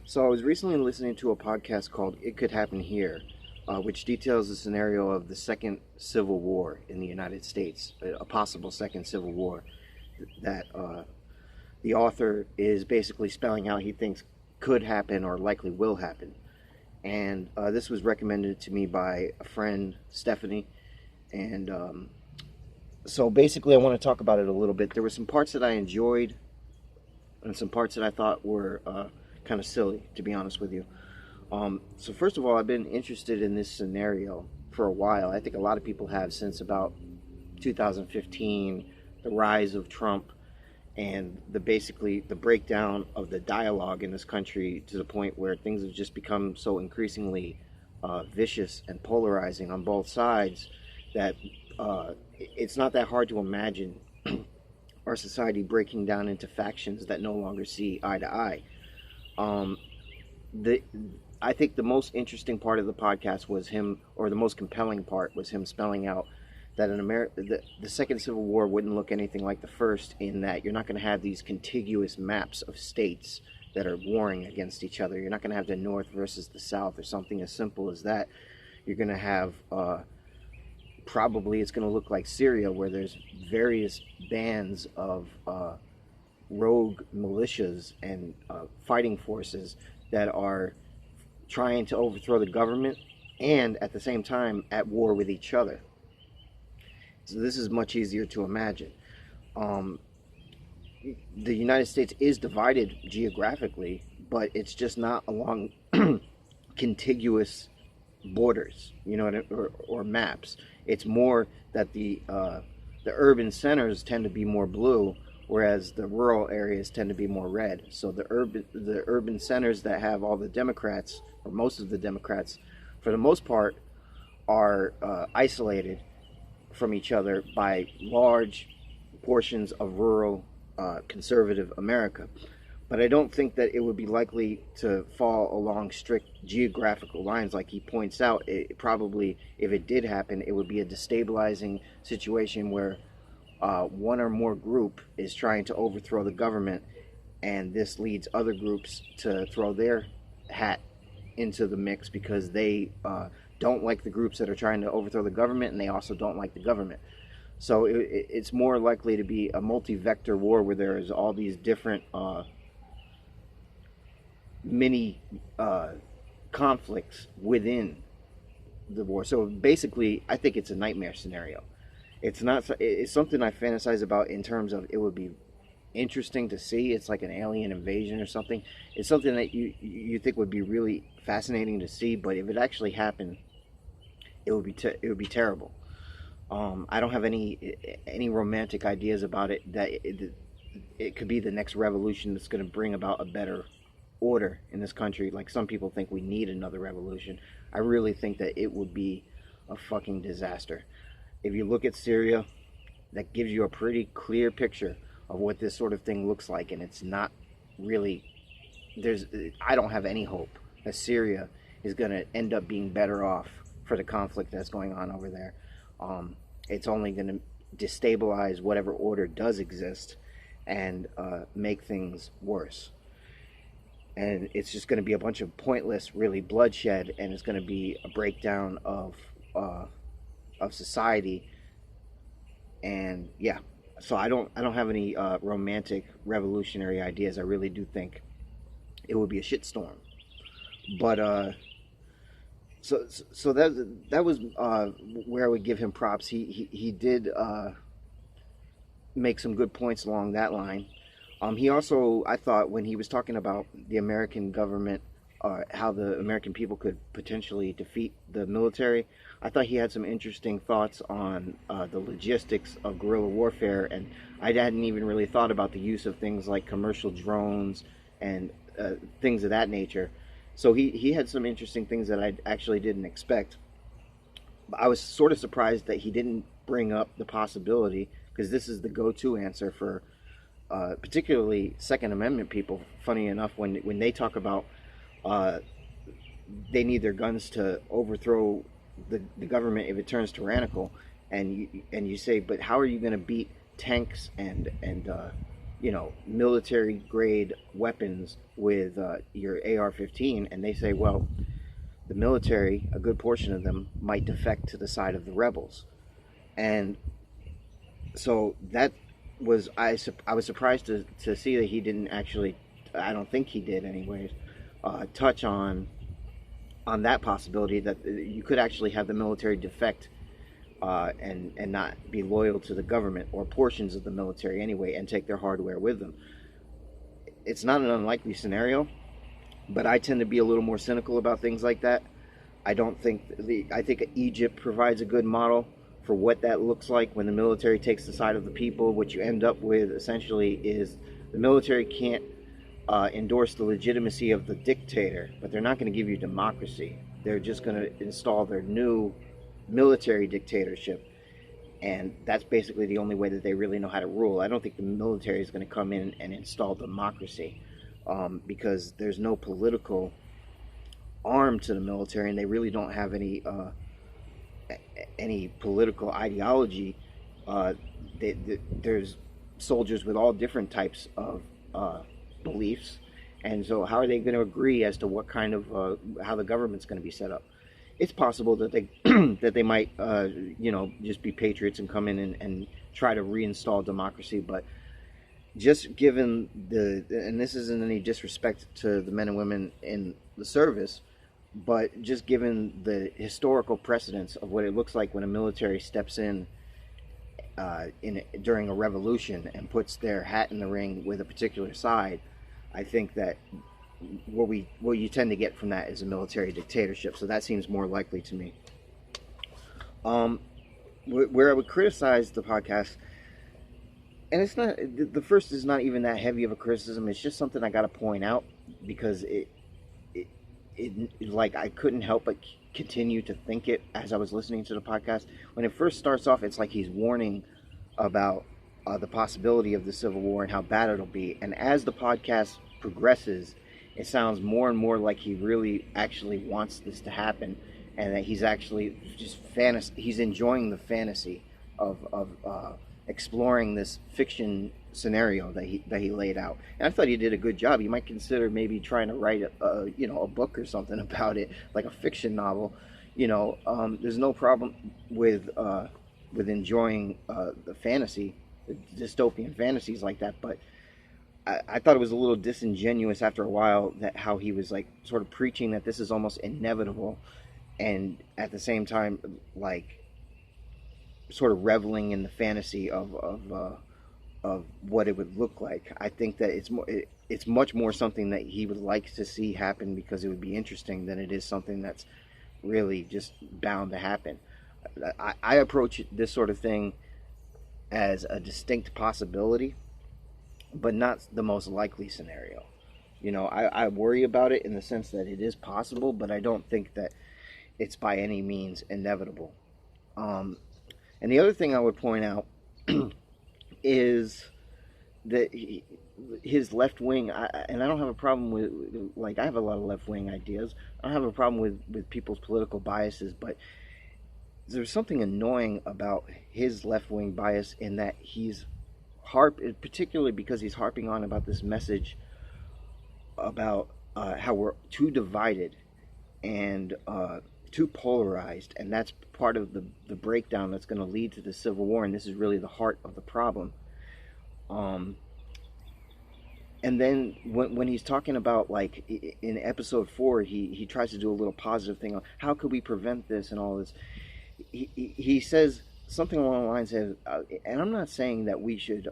So I was recently listening to a podcast called "It Could Happen Here," which details the scenario of the second Civil War in the United States, a possible second Civil War that the author is basically spelling out he thinks could happen or likely will happen. And this was recommended to me by a friend, Stephanie. And so basically, I want to talk about it a little bit. There were some parts that I enjoyed and some parts that I thought were kind of silly, to be honest with you. So first of all, I've been interested in this scenario for a while. I think a lot of people have since about 2015, the rise of Trump and basically the breakdown of the dialogue in this country to the point where things have just become so increasingly vicious and polarizing on both sides that it's not that hard to imagine our society breaking down into factions that no longer see eye to eye. I think the most interesting part of the podcast was him, or the most compelling part was him spelling out that the Second Civil War wouldn't look anything like the first, in that you're not going to have these contiguous maps of states that are warring against each other. You're not going to have the North versus the South or something as simple as that. You're going to have probably it's going to look like Syria, where there's various bands of rogue militias and fighting forces that are trying to overthrow the government and at the same time at war with each other. So this is much easier to imagine. The United States is divided geographically, but it's just not along contiguous borders, or maps. It's more that the urban centers tend to be more blue, whereas the rural areas tend to be more red. So the urban centers that have all the Democrats, or most of the Democrats, for the most part, are isolated from each other by large portions of rural conservative America. But I don't think that it would be likely to fall along strict geographical lines like he points out. It probably, if it did happen, it would be a destabilizing situation where one or more group is trying to overthrow the government, and this leads other groups to throw their hat into the mix because they don't like the groups that are trying to overthrow the government, and they also don't like the government. So it's more likely to be a multi-vector war where there is all these different mini conflicts within the war. So basically, I think it's a nightmare scenario. It's something I fantasize about in terms of it would be interesting to see. It's like an alien invasion or something. It's something that you think would be really fascinating to see, but if it actually happened, it would be terrible. I don't have any romantic ideas about it that it could be the next revolution that's going to bring about a better order in this country. Like some people think we need another revolution. I really think that it would be a fucking disaster. If you look at Syria, that gives you a pretty clear picture of what this sort of thing looks like, and it's not really, I don't have any hope that Syria is going to end up being better off for the conflict that's going on over there. It's only going to destabilize whatever order does exist and make things worse. And it's just going to be a bunch of pointless, really bloodshed, and it's going to be a breakdown of society. And yeah, so I don't have any romantic revolutionary ideas. I really do think it would be a shitstorm. But so that was where I would give him props. He did make some good points along that line. He also, I thought, when he was talking about the American government, how the American people could potentially defeat the military, I thought he had some interesting thoughts on the logistics of guerrilla warfare, and I hadn't even really thought about the use of things like commercial drones and things of that nature. So he had some interesting things that I actually didn't expect. I was sort of surprised that he didn't bring up the possibility, because this is the go-to answer for particularly Second Amendment people. Funny enough, when they talk about they need their guns to overthrow the government if it turns tyrannical, and you say, but how are you going to beat tanks and military grade weapons with your AR-15, and they say, well, the military, a good portion of them, might defect to the side of the rebels. And so that was, I was surprised to see that he didn't actually, I don't think he did anyways, touch on that possibility that you could actually have the military defect and not be loyal to the government, or portions of the military anyway, and take their hardware with them. It's not an unlikely scenario, but I tend to be a little more cynical about things like that. I think Egypt provides a good model for what that looks like when the military takes the side of the people. What you end up with essentially is the military can't endorse the legitimacy of the dictator, but they're not going to give you democracy. They're just going to install their new military dictatorship, and that's basically the only way that they really know how to rule. I don't think the military is going to come in and install democracy, because there's no political arm to the military, and they really don't have any political ideology. There's soldiers with all different types of beliefs, and so how are they going to agree as to what kind of how the government's going to be set up? It's possible that they that they might just be patriots and come in and try to reinstall democracy, but just given and this isn't any disrespect to the men and women in the service, but just given the historical precedence of what it looks like when a military steps in during a revolution and puts their hat in the ring with a particular side, I think that what you tend to get from that is a military dictatorship. So that seems more likely to me. Where I would criticize the podcast, and it's not, the first is not even that heavy of a criticism. It's just something I got to point out, because it like I couldn't help but continue to think it as I was listening to the podcast. When it first starts off, it's like he's warning about the possibility of the Civil War and how bad it'll be. And as the podcast progresses, it sounds more and more like he really actually wants this to happen, and that he's actually just he's enjoying the fantasy of exploring this fiction scenario that he laid out. And I thought he did a good job. You might consider maybe trying to write a book or something about it, like a fiction novel. There's no problem with enjoying the fantasy, the dystopian fantasies like that, but I thought it was a little disingenuous after a while that how he was like sort of preaching that this is almost inevitable, and at the same time like sort of reveling in the fantasy of what it would look like. I think that it's much more something that he would like to see happen because it would be interesting than it is something that's really just bound to happen. I approach this sort of thing as a distinct possibility, but not the most likely scenario. I worry about it in the sense that it is possible, but I don't think that it's by any means inevitable. And the other thing I would point out is that his left wing, and I don't have a problem with, like, I have a lot of left wing ideas. I don't have a problem with people's political biases, but there's something annoying about his left wing bias in that he's particularly because he's harping on about this message about how we're too divided and too polarized, and that's part of the breakdown that's going to lead to the Civil War, and this is really the heart of the problem. And then when he's talking about, like, in episode 4, he tries to do a little positive thing on how could we prevent this and all this. He says something along the lines of, and I'm not saying that we should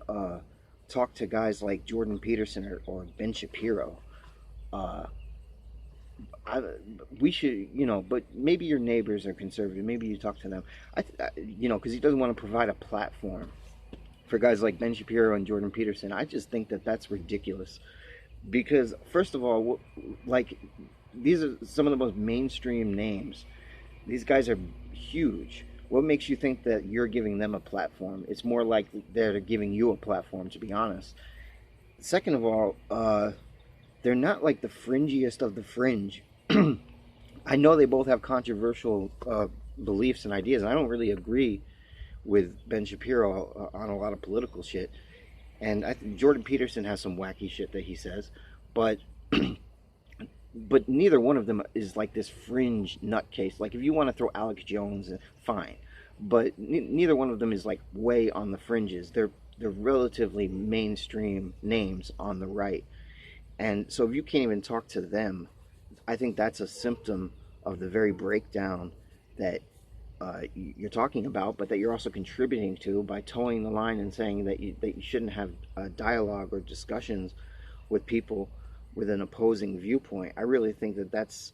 talk to guys like Jordan Peterson or Ben Shapiro. We should, but maybe your neighbors are conservative. Maybe you talk to them. Because he doesn't want to provide a platform for guys like Ben Shapiro and Jordan Peterson. I just think that that's ridiculous. Because, first of all, like, these are some of the most mainstream names. These guys are huge. What makes you think that you're giving them a platform? It's more like they're giving you a platform, to be honest. Second of all, they're not like the fringiest of the fringe. I know they both have controversial beliefs and ideas, and I don't really agree with Ben Shapiro on a lot of political shit. And Jordan Peterson has some wacky shit that he says, but but neither one of them is like this fringe nutcase. Like if you want to throw Alex Jones, fine, but neither one of them is like way on the fringes. They're relatively mainstream names on the right, and so if you can't even talk to them, I think that's a symptom of the very breakdown that you're talking about, but that you're also contributing to by towing the line and saying that you shouldn't have dialogue or discussions with people with an opposing viewpoint. I really think that that's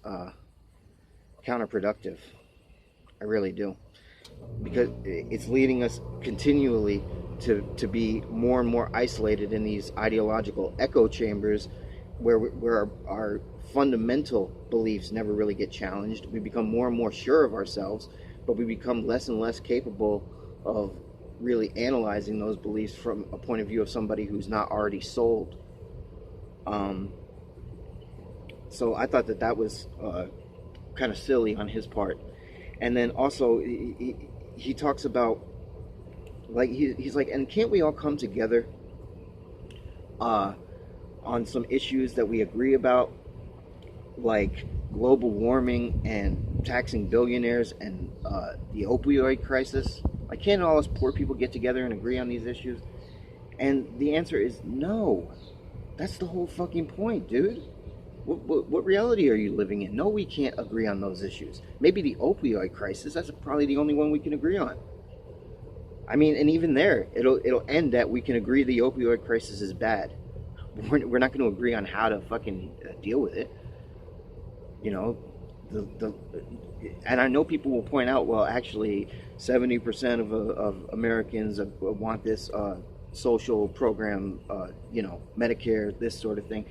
counterproductive. I really do, because it's leading us continually to be more and more isolated in these ideological echo chambers where our fundamental beliefs never really get challenged. We become more and more sure of ourselves, but we become less and less capable of really analyzing those beliefs from a point of view of somebody who's not already sold. So I thought that was kind of silly on his part. And then also he talks about, like, he's like, and can't we all come together on some issues that we agree about, like global warming and taxing billionaires and the opioid crisis? Like, can't all us poor people get together and agree on these issues? And the answer is no. That's the whole fucking point, dude. What reality are you living in? No, we can't agree on those issues. Maybe the opioid crisis, that's probably the only one we can agree on. I mean, and even there, it'll end that we can agree the opioid crisis is bad. We're not going to agree on how to fucking deal with it. You know, and I know people will point out, well, actually, 70% of Americans want this social program, Medicare, this sort of thing.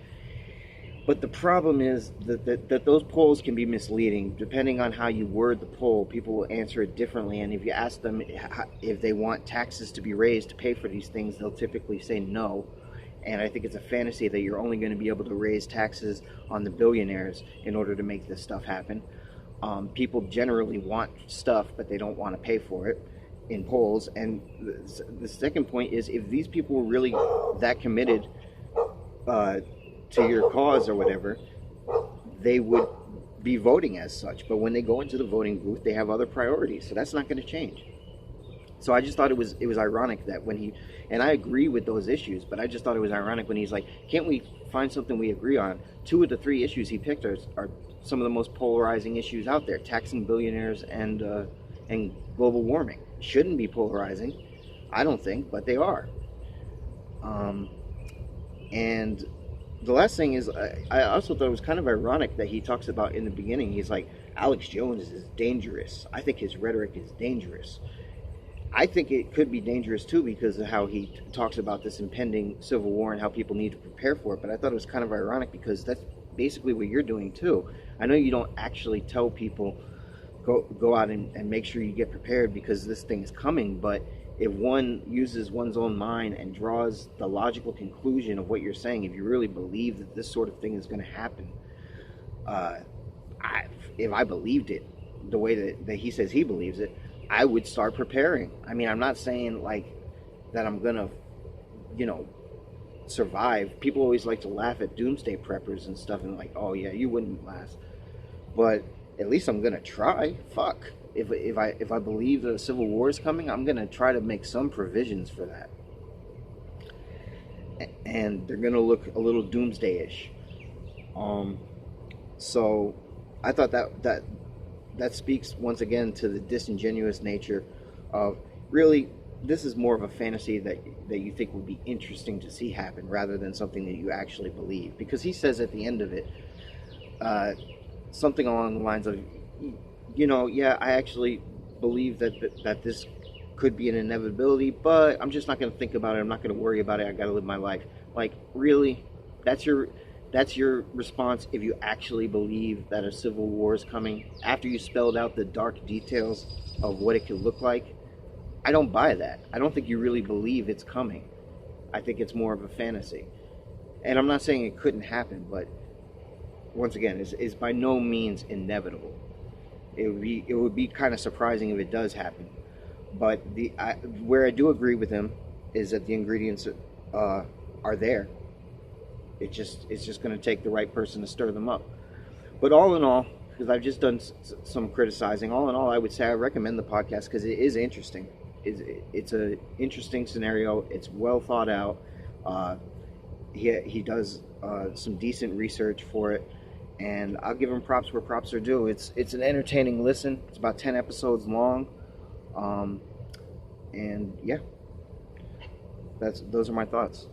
But the problem is that those polls can be misleading. Depending on how you word the poll, people will answer it differently. And if you ask them if they want taxes to be raised to pay for these things, they'll typically say no. And I think it's a fantasy that you're only going to be able to raise taxes on the billionaires in order to make this stuff happen. People generally want stuff, but they don't want to pay for it in polls. And the second point is, if these people were really that committed to your cause or whatever, they would be voting as such. But when they go into the voting booth, they have other priorities. So that's not going to change. So I just thought it was ironic that when he, and I agree with those issues, but I just thought it was ironic when he's like, can't we find something we agree on? 2 of the 3 issues he picked are some of the most polarizing issues out there: taxing billionaires and global warming. Shouldn't be polarizing, I don't think, but they are. And the last thing is, I also thought it was kind of ironic that he talks about in the beginning, he's like, Alex Jones is dangerous. I think his rhetoric is dangerous. I think it could be dangerous too, because of how he talks about this impending civil war and how people need to prepare for it. But I thought it was kind of ironic because that's basically what you're doing too. I know you don't actually tell people go out and make sure you get prepared because this thing is coming, but if one uses one's own mind and draws the logical conclusion of what you're saying, if you really believe that this sort of thing is going to happen, if I believed it the way that he says he believes it, I would start preparing. I mean, I'm not saying like that I'm going to, survive. People always like to laugh at doomsday preppers and stuff and like, oh yeah, you wouldn't last. But at least I'm going to try. Fuck. If I believe that a civil war is coming, I'm going to try to make some provisions for that. And they're going to look a little doomsday-ish. So I thought that speaks once again to the disingenuous nature of, really, this is more of a fantasy that you think would be interesting to see happen rather than something that you actually believe. Because he says at the end of it, something along the lines of, yeah, I actually believe that this could be an inevitability, but I'm just not going to think about it. I'm not going to worry about it. I got to live my life. Like, really? That's your response if you actually believe that a civil war is coming after you spelled out the dark details of what it could look like? I don't buy that. I don't think you really believe it's coming. I think it's more of a fantasy. And I'm not saying it couldn't happen, but once again, it's by no means inevitable. It would be kind of surprising if it does happen. But where I do agree with him is that the ingredients are there. It's just going to take the right person to stir them up. But all in all, because I've just done some criticizing, all in all, I would say I recommend the podcast because it is interesting. It's a interesting scenario. It's well thought out. Uh, he does some decent research for it, and I'll give him props where props are due. It's an entertaining listen. It's about 10 episodes long, and yeah, those are my thoughts.